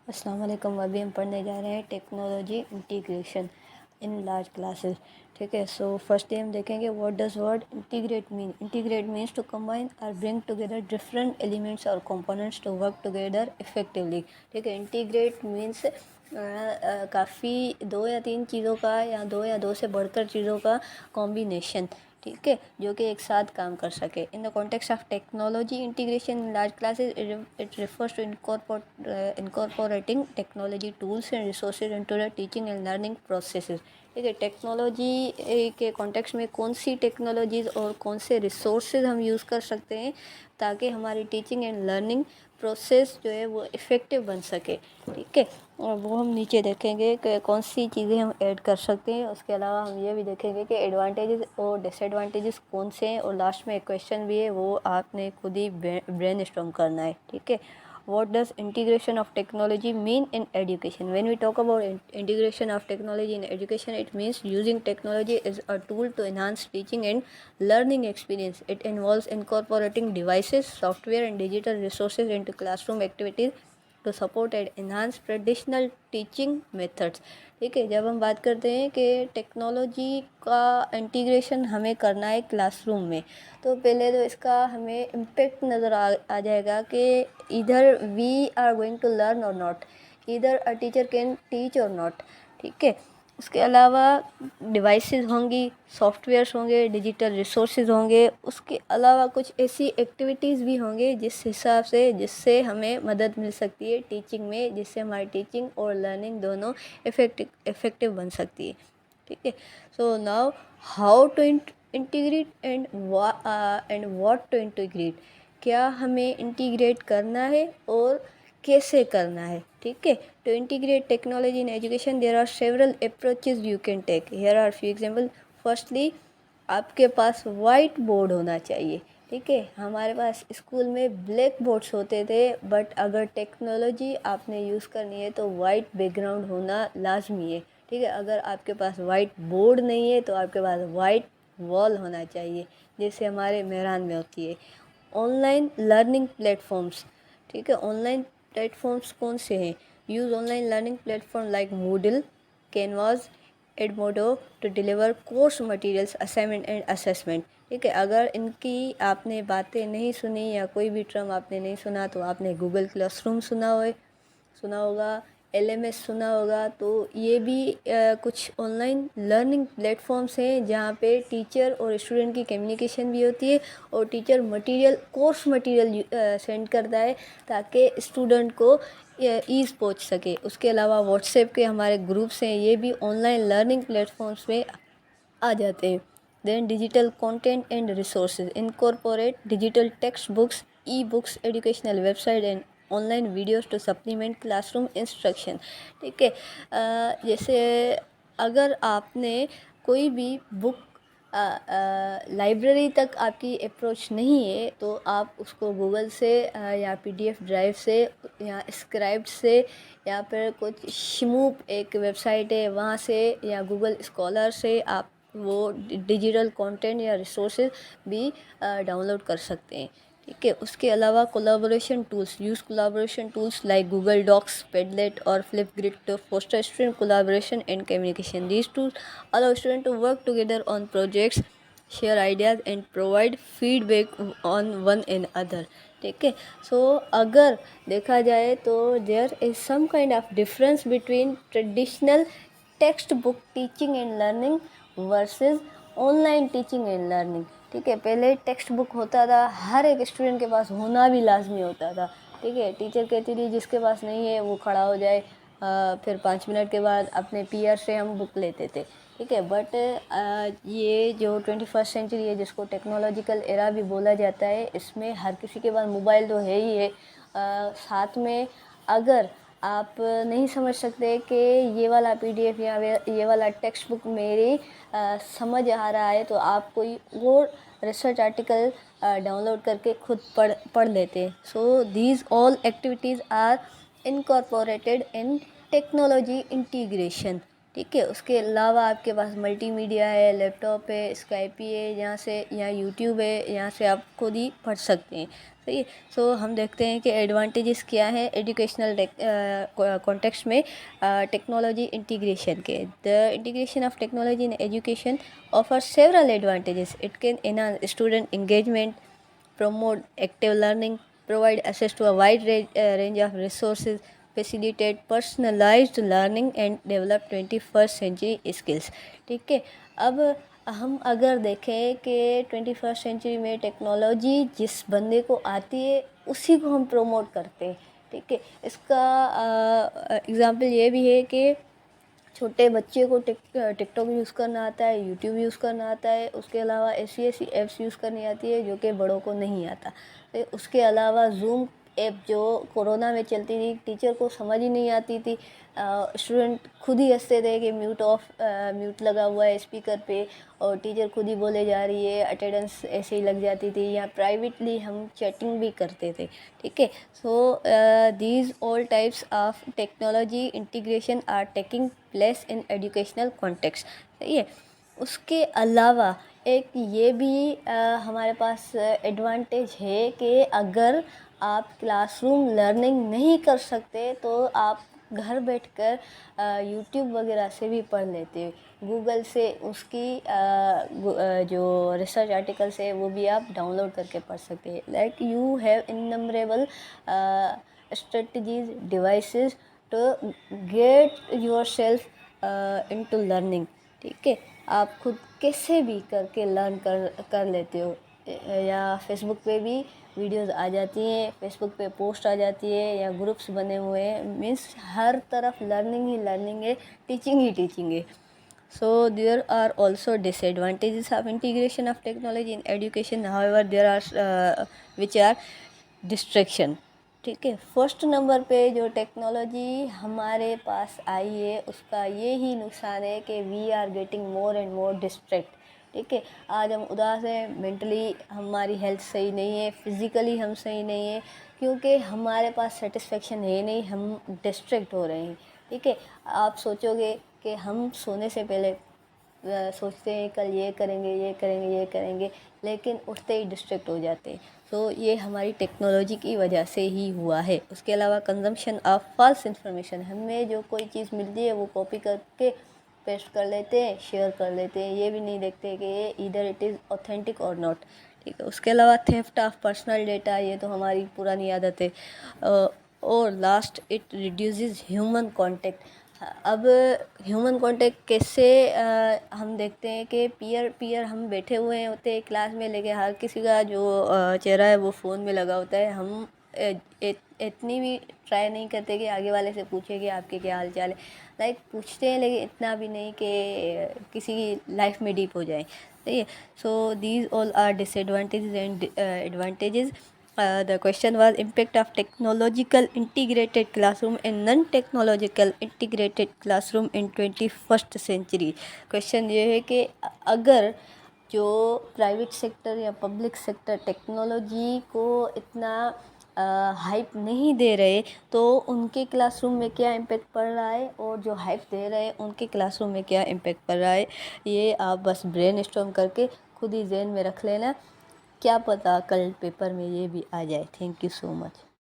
अस्सलाम वालेकुम। अभी हम पढ़ने जा रहे हैं technology integration in large classes. ठीक है, सो फर्स्टली हम देखेंगे what does word integrate mean. Integrate means to combine और ब्रिंग टुगेदर डिफरेंट एलिमेंट्स और components to work together effectively. ठीक है, इंटीग्रेट मीन्स काफ़ी दो या तीन चीज़ों का या दो से बढ़कर चीज़ों का कॉम्बिनेशन, ठीक है, जो कि एक साथ काम कर सके। In the context of technology integration in large classes, it refers to incorporating technology tools and resources into the teaching and learning processes। ठीक है, टेक्नोलॉजी के कॉन्टेक्स्ट में कौन सी टेक्नोलॉजीज़ और कौन से रिसोर्सेज हम यूज़ कर सकते हैं ताकि हमारी टीचिंग एंड लर्निंग प्रोसेस जो है वो इफ़ेक्टिव बन सके। ठीक है, और वो हम नीचे देखेंगे कि कौन सी चीज़ें हम ऐड कर सकते हैं। उसके अलावा हम ये भी देखेंगे कि एडवांटेजेस और डिसएडवांटेजेस कौन से हैं, और लास्ट में एक क्वेश्चन भी है, वो आपने खुद ही ब्रेनस्टॉर्म करना है। ठीक है, what does integration of technology mean in education? When we talk about integration of technology in education, it means using technology as a tool to enhance teaching and learning experience. It involves incorporating devices, software and digital resources into classroom activities to support and enhance traditional teaching methods। ठीक है, जब हम बात करते हैं कि technology का integration हमें करना है क्लासरूम में, तो पहले तो इसका हमें इम्पेक्ट नज़र आ जाएगा कि इधर we are going to learn और नॉट, इधर अ टीचर कैन टीच और नॉट। ठीक है, उसके अलावा डिवाइसेस होंगी, सॉफ्टवेयर्स होंगे, डिजिटल रिसोर्सेज होंगे, उसके अलावा कुछ ऐसी एक्टिविटीज़ भी होंगे जिस हिसाब से जिससे हमें मदद मिल सकती है टीचिंग में, जिससे हमारी टीचिंग और लर्निंग दोनों इफ़ेक्टिव बन सकती है। ठीक है, so now how to integrate and what to integrate. क्या हमें इंटीग्रेट करना है और कैसे करना है। ठीक है, to integrate technology in education there are several approaches you can take. Here are few example. Firstly, आपके पास वाइट बोर्ड होना चाहिए। ठीक है, हमारे पास स्कूल में ब्लैक बोर्ड्स होते थे, बट अगर टेक्नोलॉजी आपने यूज़ करनी है तो वाइट बैकग्राउंड होना लाजमी है। ठीक है, अगर आपके पास वाइट बोर्ड नहीं है तो आपके पास वाइट वॉल होना चाहिए, जैसे हमारे मेहरान में होती है। Online learning platforms. ठीक है, ऑनलाइन प्लेटफॉर्म्स कौन से हैं। Use online learning platform like Moodle, Canvas, Edmodo to deliver course materials, assignment and assessment. ठीक है, अगर इनकी आपने बातें नहीं सुनी या कोई भी टर्म आपने नहीं सुना तो आपने गूगल क्लासरूम सुना होगा, एलएमएस सुना होगा। तो ये भी कुछ ऑनलाइन लर्निंग प्लेटफॉर्म्स हैं जहाँ पे टीचर और स्टूडेंट की कम्युनिकेशन भी होती है, और टीचर कोर्स मटेरियल सेंड करता है ताकि स्टूडेंट को ईज़ पहुँच सके। उसके अलावा व्हाट्सएप के हमारे ग्रुप्स हैं, ये भी ऑनलाइन लर्निंग प्लेटफॉर्म्स में आ जाते हैं। Then digital content and resources incorporate digital text books, e books, educational website and online videos to supplement classroom instruction. ठीक है, जैसे अगर आपने कोई भी बुक लाइब्रेरी तक आपकी अप्रोच नहीं है तो आप उसको गूगल से या पीडीएफ ड्राइव से या स्क्राइब्ड से या फिर कुछ शिमूप एक वेबसाइट है वहाँ से या गूगल स्कॉलर से आप वो डिजिटल कंटेंट या रिसोर्सेज भी डाउनलोड कर सकते हैं। ठीक है, उसके अलावा collaboration tools. Use collaboration tools like Google Docs, Padlet और Flipgrid to foster student collaboration and communication. These tools allow students to work together on projects, share ideas and provide feedback on one another। ठीक है, सो अगर देखा जाए तो there is some kind of difference between traditional text book teaching and learning versus online teaching and learning. ठीक है, पहले text book होता था, हर एक स्टूडेंट के पास होना भी लाजमी होता था। ठीक है, टीचर कहती थी जिसके पास नहीं है वो खड़ा हो जाए, फिर 5 मिनट के बाद अपने पीयर से हम बुक लेते थे। ठीक है, बट ये जो 21st सेंचुरी है जिसको टेक्नोलॉजिकल एरा भी बोला जाता है, इसमें हर किसी के पास मोबाइल तो है ही है। साथ में अगर आप नहीं समझ सकते कि ये वाला पीडीएफ या ये वाला टेक्स्ट बुक मेरी समझ आ रहा है, तो आप कोई वो रिसर्च आर्टिकल डाउनलोड करके खुद पढ़ लेते हैं। So these all activities are incorporated in technology integration. ठीक है, उसके अलावा आपके पास मल्टीमीडिया है, लैपटॉप है, स्काइपी है, यहाँ से या यूट्यूब है, यहाँ से आप खुद ही पढ़ सकते हैं। सही है। सो हम देखते हैं कि एडवांटेजेस क्या है एजुकेशनल कॉन्टेक्स्ट में टेक्नोलॉजी इंटीग्रेशन के। The integration of technology in education offer several advantages. It can enhance student engagement, promote active learning, provide access to a wide range of resources, facilitate personalized learning and develop 21st century skills। ठीक है। अब हम अगर देखें कि 21st century में technology जिस बंदे को आती है उसी को हम प्रमोट करते हैं। ठीक है। इसका एग्ज़ाम्पल ये भी है कि छोटे बच्चे को टिकटॉक यूज़ करना आता है, यूट्यूब यूज़ करना आता है, उसके अलावा ऐसी ऐसी ऐप्स यूज़ करनी आती है जो कि बड़ों को नहीं आता। तो उसके अलावा ज़ूम ऐप जो कोरोना में चलती थी, टीचर को समझ ही नहीं आती थी, स्टूडेंट खुद ही हंसते थे कि म्यूट लगा हुआ है स्पीकर पे और टीचर खुद ही बोले जा रही है, अटेंडेंस ऐसे ही लग जाती थी, या प्राइवेटली हम चैटिंग भी करते थे। ठीक है। So these all types of technology integration are taking place in educational context. सही है। उसके अलावा एक ये भी हमारे पास एडवांटेज है कि अगर आप क्लासरूम लर्निंग नहीं कर सकते तो आप घर बैठकर यूट्यूब वगैरह से भी पढ़ लेते हो, गूगल से उसकी जो रिसर्च आर्टिकल्स है वो भी आप डाउनलोड करके पढ़ सकते हैं। Like you have innumerable strategies, devices to get yourself into learning। ठीक है। आप खुद कैसे भी करके लर्न कर लेते हो, या फेसबुक पे भी वीडियोस आ जाती हैं, फेसबुक पे पोस्ट आ जाती है, या ग्रुप्स बने हुए हैं। मीन्स हर तरफ लर्निंग ही लर्निंग है, टीचिंग ही टीचिंग है। So there are also disadvantages of integration of technology in education. However, there are which are distraction। ठीक है। फर्स्ट नंबर पे जो टेक्नोलॉजी हमारे पास आई है उसका ये ही नुकसान है कि we are getting more and more distract. ठीक है। आज हम उदास हैं, मेंटली हमारी हेल्थ सही नहीं है, फिज़िकली हम सही नहीं है, क्योंकि हमारे पास सेटिस्फेक्शन है नहीं, हम डिस्ट्रैक्ट हो रहे हैं। ठीक है। आप सोचोगे कि हम सोने से पहले सोचते हैं कल ये करेंगे ये करेंगे ये करेंगे, लेकिन उठते ही डिस्ट्रैक्ट हो जाते हैं। तो ये हमारी टेक्नोलॉजी की वजह से ही हुआ है। उसके अलावा कंजम्पशन ऑफ फॉल्स इन्फॉर्मेशन, हमें जो कोई चीज़ मिलती है वो कॉपी करके पेस्ट कर लेते हैं, शेयर कर लेते हैं, ये भी नहीं देखते कि ये इधर इट इज़ ऑथेंटिक और नॉट। ठीक है। उसके अलावा थेफ्ट ऑफ पर्सनल डेटा, ये तो हमारी पुरानी आदत है। और last, it reduces human contact. अब ह्यूमन कांटेक्ट कैसे हम देखते हैं कि पीयर हम बैठे हुए होते हैं क्लास में, लेकिन हर किसी का जो चेहरा है वो फ़ोन में लगा होता है। हम इतनी भी ट्राई नहीं करते कि आगे वाले से पूछे कि आपके क्या हाल चाल है। लाइक पूछते हैं लेकिन इतना भी नहीं कि किसी की लाइफ में डीप हो जाए। सही है। So these all are disadvantages and advantages. The question was impact of technological integrated classroom and non-technological integrated classroom in 21st century। Question ये है कि अगर जो प्राइवेट सेक्टर या पब्लिक सेक्टर टेक्नोलॉजी को इतना हाइप नहीं दे रहे तो उनके क्लासरूम में क्या इम्पेक्ट पड़ रहा है, और जो हाइप दे रहे हैं उनके क्लासरूम में क्या इम्पेक्ट पड़ रहा है। ये आप बस ब्रेन स्टॉर्म करके खुद ही जहन में रख लेना, क्या पता कल पेपर में ये भी आ जाए। Thank you so much.